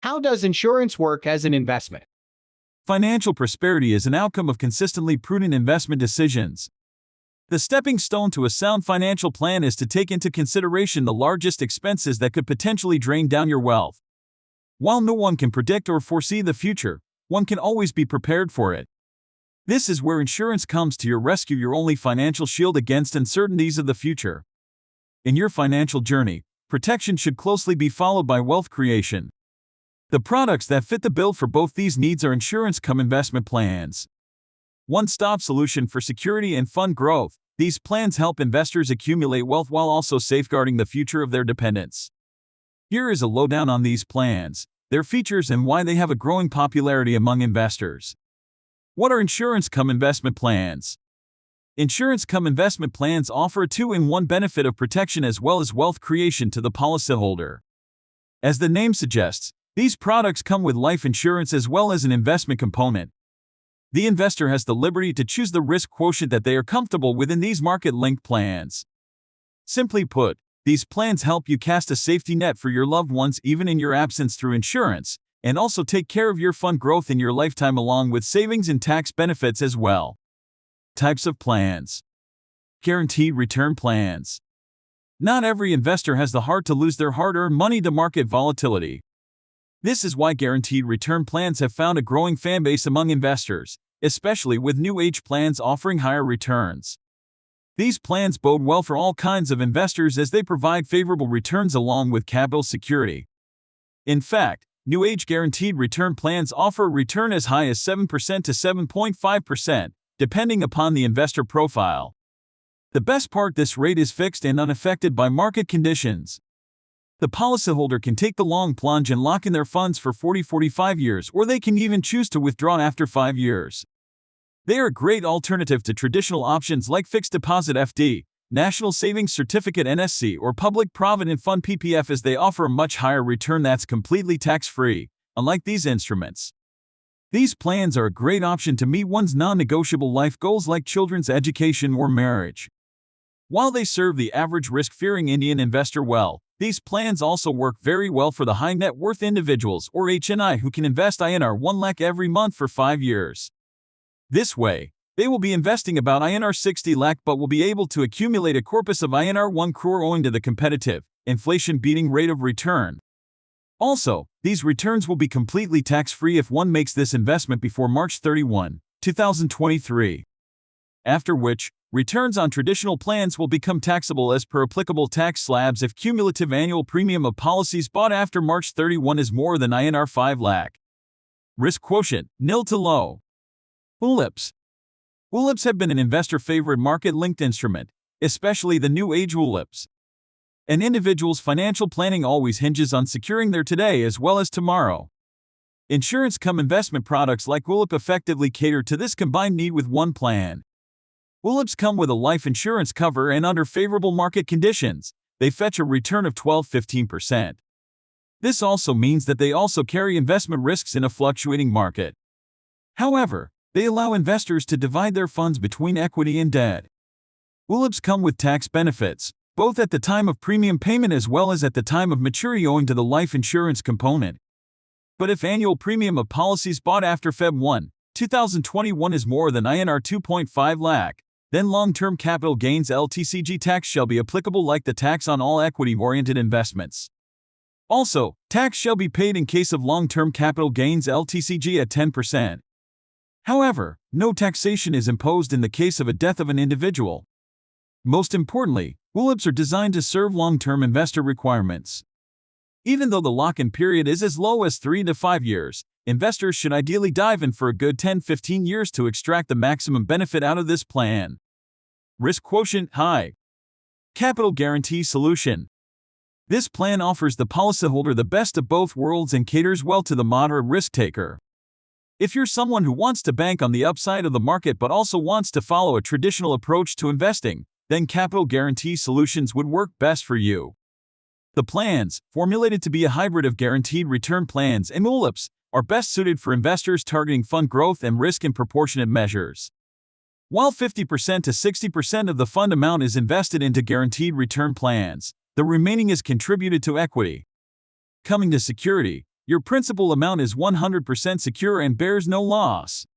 How does insurance work as an investment? Financial prosperity is an outcome of consistently prudent investment decisions. The stepping stone to a sound financial plan is to take into consideration the largest expenses that could potentially drain down your wealth. While no one can predict or foresee the future, one can always be prepared for it. This is where insurance comes to your rescue, your only financial shield against uncertainties of the future. In your financial journey, protection should closely be followed by wealth creation. The products that fit the bill for both these needs are insurance-cum-investment plans. One-stop solution for security and fund growth. These plans help investors accumulate wealth while also safeguarding the future of their dependents. Here is a lowdown on these plans, their features, and why they have a growing popularity among investors. What are insurance-cum-investment plans? Insurance-cum-investment plans offer a two-in-one benefit of protection as well as wealth creation to the policyholder. As the name suggests, these products come with life insurance as well as an investment component. The investor has the liberty to choose the risk quotient that they are comfortable with in these market-linked plans. Simply put, these plans help you cast a safety net for your loved ones even in your absence through insurance, and also take care of your fund growth in your lifetime along with savings and tax benefits as well. Types of plans. Guaranteed return plans. Not every investor has the heart to lose their hard-earned money to market volatility. This is why guaranteed return plans have found a growing fanbase among investors, especially with new age plans offering higher returns. These plans bode well for all kinds of investors as they provide favorable returns along with capital security. In fact, new age guaranteed return plans offer a return as high as 7% to 7.5%, depending upon the investor profile. The best part, this rate is fixed and unaffected by market conditions. The policyholder can take the long plunge and lock in their funds for 40-45 years, or they can even choose to withdraw after 5 years. They are a great alternative to traditional options like fixed deposit FD, National Savings Certificate NSC, or Public Provident Fund PPF, as they offer a much higher return that's completely tax-free, unlike these instruments. These plans are a great option to meet one's non-negotiable life goals like children's education or marriage. While they serve the average risk-fearing Indian investor well, these plans also work very well for the high net worth individuals or HNI who can invest INR 1 lakh every month for 5 years. This way, they will be investing about INR 60 lakh but will be able to accumulate a corpus of INR 1 crore owing to the competitive, inflation-beating rate of return. Also, these returns will be completely tax-free if one makes this investment before March 31, 2023. After which, returns on traditional plans will become taxable as per applicable tax slabs if cumulative annual premium of policies bought after March 31 is more than INR 5 lakh. Risk quotient, nil to low. ULIPs. ULIPs have been an investor favorite market-linked instrument, especially the new age ULIPs. An individual's financial planning always hinges on securing their today as well as tomorrow. Insurance-cum-investment products like ULIP effectively cater to this combined need with one plan. ULIPs come with a life insurance cover, and under favorable market conditions, they fetch a return of 12–15%. This also means that they also carry investment risks in a fluctuating market. However, they allow investors to divide their funds between equity and debt. ULIPs come with tax benefits, both at the time of premium payment as well as at the time of maturity owing to the life insurance component. But if annual premium of policies bought after Feb 1, 2021 is more than INR 2.5 lakh, then long-term capital gains LTCG tax shall be applicable like the tax on all equity-oriented investments. Also, tax shall be paid in case of long-term capital gains LTCG at 10%. However, no taxation is imposed in the case of a death of an individual. Most importantly, ULIPs are designed to serve long-term investor requirements. Even though the lock-in period is as low as 3 to 5 years, investors should ideally dive in for a good 10–15 years to extract the maximum benefit out of this plan. Risk quotient high. Capital guarantee solution. This plan offers the policyholder the best of both worlds and caters well to the moderate risk taker. If you're someone who wants to bank on the upside of the market but also wants to follow a traditional approach to investing, then capital guarantee solutions would work best for you. The plans, formulated to be a hybrid of guaranteed return plans and ULIPs, are best suited for investors targeting fund growth and risk in proportionate measures. While 50% to 60% of the fund amount is invested into guaranteed return plans, the remaining is contributed to equity. Coming to security, your principal amount is 100% secure and bears no loss.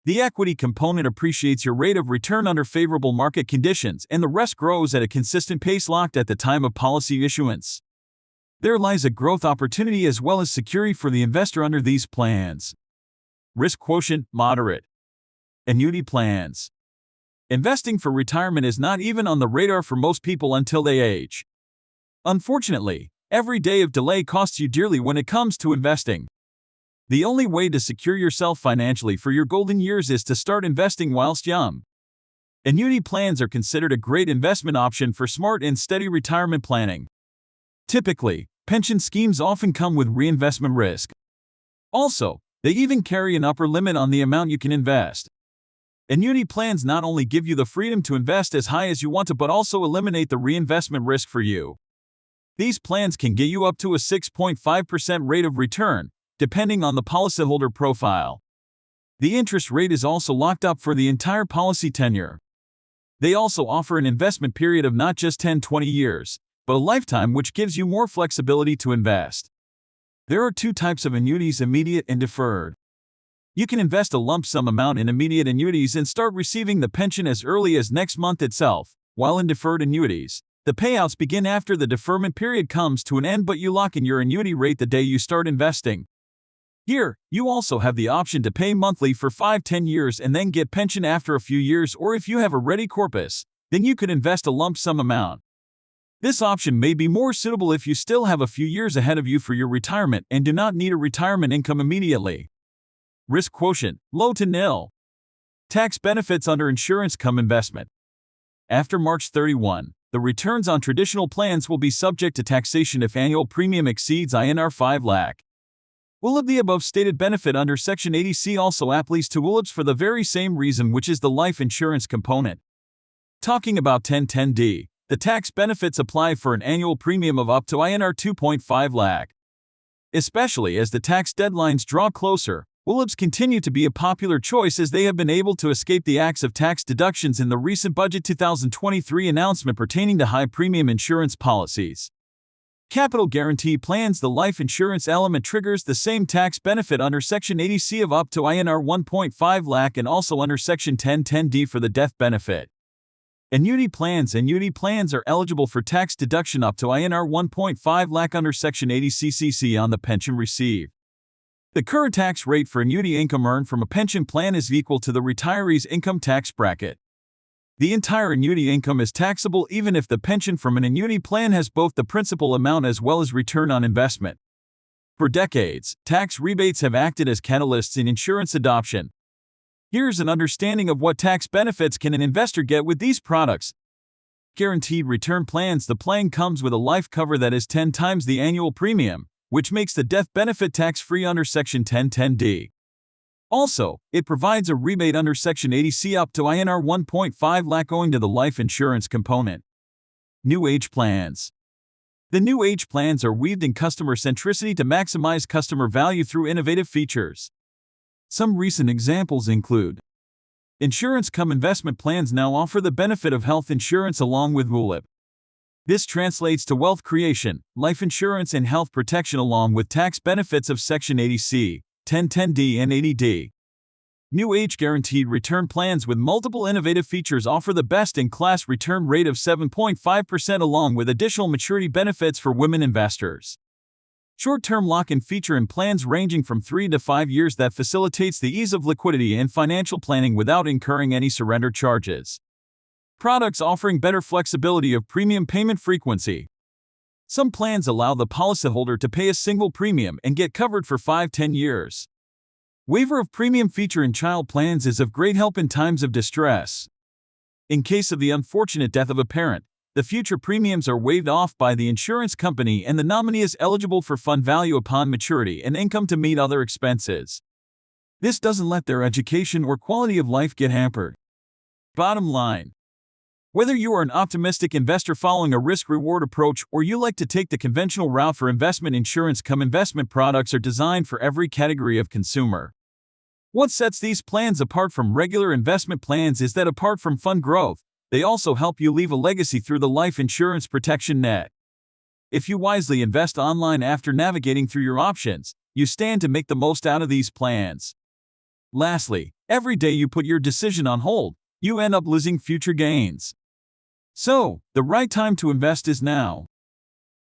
The equity component appreciates your rate of return under favorable market conditions, and the rest grows at a consistent pace locked at the time of policy issuance. There lies a growth opportunity as well as security for the investor under these plans. Risk quotient, moderate. Annuity plans. Investing for retirement is not even on the radar for most people until they age. Unfortunately, every day of delay costs you dearly when it comes to investing. The only way to secure yourself financially for your golden years is to start investing whilst young. Annuity plans are considered a great investment option for smart and steady retirement planning. Typically, pension schemes often come with reinvestment risk. Also, they even carry an upper limit on the amount you can invest. Annuity plans not only give you the freedom to invest as high as you want to but also eliminate the reinvestment risk for you. These plans can get you up to a 6.5% rate of return, depending on the policyholder profile. The interest rate is also locked up for the entire policy tenure. They also offer an investment period of not just 10-20 years, but a lifetime, which gives you more flexibility to invest. There are two types of annuities: immediate and deferred. You can invest a lump sum amount in immediate annuities and start receiving the pension as early as next month itself, while in deferred annuities, the payouts begin after the deferment period comes to an end, but you lock in your annuity rate the day you start investing. Here, you also have the option to pay monthly for 5-10 years and then get pension after a few years, or if you have a ready corpus, then you could invest a lump sum amount. This option may be more suitable if you still have a few years ahead of you for your retirement and do not need a retirement income immediately. Risk quotient, low to nil. Tax benefits under insurance cum investment. After March 31, the returns on traditional plans will be subject to taxation if annual premium exceeds INR 5 lakh. Will the above stated benefit under Section 80C also applies to ULIPs for the very same reason, which is the life insurance component. Talking about 1010D, the tax benefits apply for an annual premium of up to INR 2.5 lakh. Especially as the tax deadlines draw closer, ULIPs continue to be a popular choice as they have been able to escape the acts of tax deductions in the recent Budget 2023 announcement pertaining to high premium insurance policies. Capital guarantee plans. The life insurance element triggers the same tax benefit under Section 80C of up to INR 1.5 lakh and also under Section 1010D for the death benefit. Annuity plans. Annuity plans are eligible for tax deduction up to INR 1.5 lakh under Section 80CCC on the pension received. The current tax rate for annuity income earned from a pension plan is equal to the retiree's income tax bracket. The entire annuity income is taxable even if the pension from an annuity plan has both the principal amount as well as return on investment. For decades, tax rebates have acted as catalysts in insurance adoption. Here's an understanding of what tax benefits can an investor get with these products. Guaranteed return plans. The plan comes with a life cover that is 10 times the annual premium, which makes the death benefit tax-free under Section 1010D. Also, it provides a rebate under Section 80C up to INR 1.5 lakh owing to the life insurance component. New Age plans. The New Age plans are weaved in customer centricity to maximize customer value through innovative features. Some recent examples include: insurance cum investment plans now offer the benefit of health insurance along with ULIP. This translates to wealth creation, life insurance and health protection along with tax benefits of Section 80C, 1010D and 80D. New Age guaranteed return plans with multiple innovative features offer the best-in-class return rate of 7.5% along with additional maturity benefits for women investors. Short-term lock-in feature in plans ranging from 3 to 5 years that facilitates the ease of liquidity and financial planning without incurring any surrender charges. Products offering better flexibility of premium payment frequency. Some plans allow the policyholder to pay a single premium and get covered for 5-10 years. Waiver of premium feature in child plans is of great help in times of distress. In case of the unfortunate death of a parent, the future premiums are waived off by the insurance company and the nominee is eligible for fund value upon maturity and income to meet other expenses. This doesn't let their education or quality of life get hampered. Bottom line: whether you are an optimistic investor following a risk-reward approach or you like to take the conventional route for investment, insurance cum investment products are designed for every category of consumer. What sets these plans apart from regular investment plans is that apart from fund growth, they also help you leave a legacy through the life insurance protection net. If you wisely invest online after navigating through your options, you stand to make the most out of these plans. Lastly, every day you put your decision on hold, you end up losing future gains. So, the right time to invest is now.